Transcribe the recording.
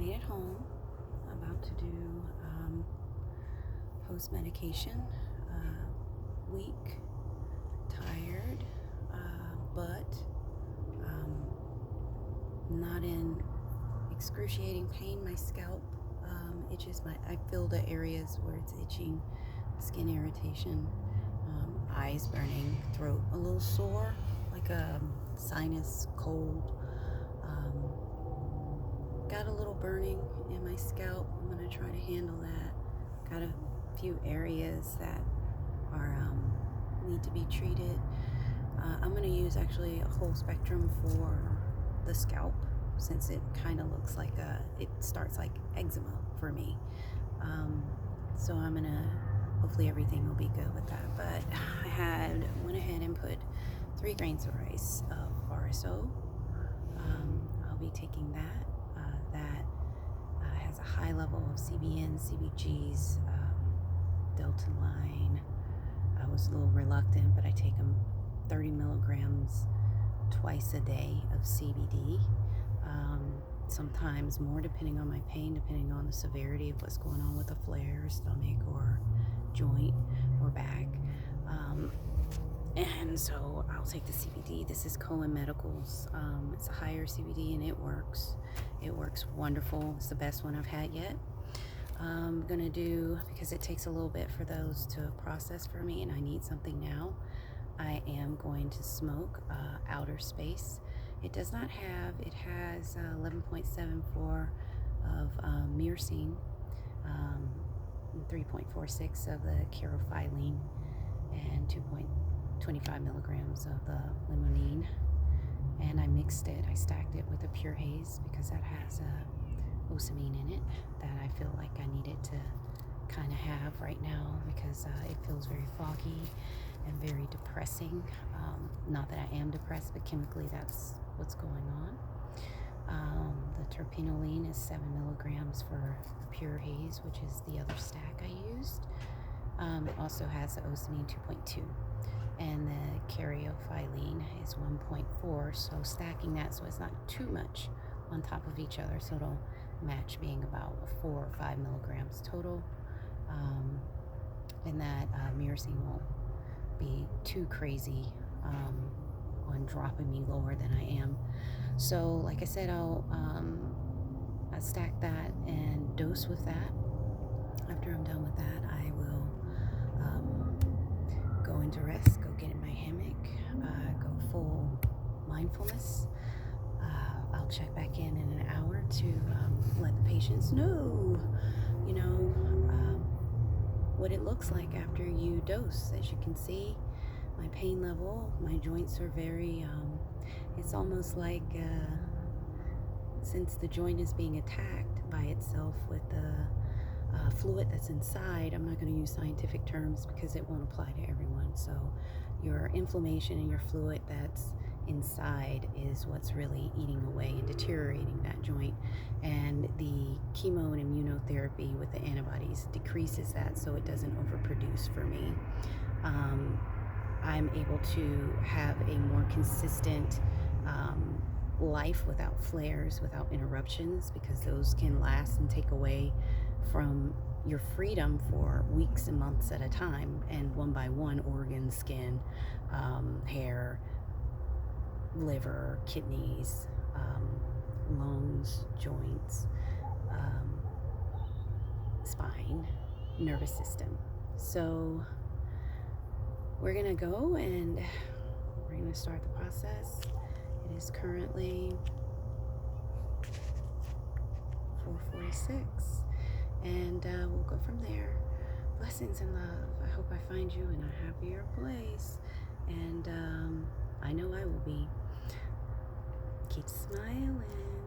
made it home. About to do post-medication. Weak, tired, but not in excruciating pain. My scalp itches. I feel the areas where it's itching, skin irritation, eyes burning, throat a little sore, like a sinus cold. Got a little burning in my scalp. I'm going to try to handle that. Got a few areas that are need to be treated. I'm going to use actually a whole spectrum for the scalp, since it kind of looks like it starts like eczema for me. So I'm going to, hopefully everything will be good with that. But I went ahead and put 3 grains of rice of RSO. I'll be taking that. That has a high level of CBN, CBGs, Delta line. I was a little reluctant, but I take them 30 milligrams twice a day of CBD. Sometimes more, depending on my pain, depending on the severity of what's going on with the flare, stomach or joint or back. And so I'll take the CBD. This is Cohen Medical's. It's a higher CBD and it works. It works wonderful. It's the best one I've had yet. I'm gonna do, because it takes a little bit for those to process for me and I need something now, I am going to smoke Outer Space. It does not have, it has 11.74 of myrcene, 3.46 of the carophyllene, and 2.25 milligrams of the limonene. And I mixed it, I stacked it with a Pure Haze because that has osamine in it that I feel like I needed to kind of have right now because it feels very foggy and very depressing. Not that I am depressed, but chemically that's what's going on. The terpenoline is 7 milligrams for Pure Haze, which is the other stack I used. It also has the osamine 2.2. And the caryophyllene is 1.4, so stacking that so it's not too much on top of each other, so it'll match being about 4 or 5 milligrams total. And that myrcene won't be too crazy on dropping me lower than I am. So like I said, I'll stack that and dose with that. After I'm done with that, I will go into rest, go get in my hammock, go full mindfulness. I'll check back in an hour to let the patients know, what it looks like after you dose. As you can see, my pain level, my joints are very, it's almost like since the joint is being attacked by itself with the fluid that's inside, I'm not going to use scientific terms because it won't apply to everyone. So your inflammation and your fluid that's inside is what's really eating away and deteriorating that joint, and the chemo and immunotherapy with the antibodies decreases that so it doesn't overproduce for me. I'm able to have a more consistent life without flares, without interruptions, because those can last and take away from your freedom for weeks and months at a time, and one by one, organs, skin, hair, liver, kidneys, lungs, joints, spine, nervous system. So we're gonna go and we're gonna start the process. It is currently 4:46, and we'll go from there. Blessings and love. I hope I find you in a happier place, and I know I will be. Keep smiling.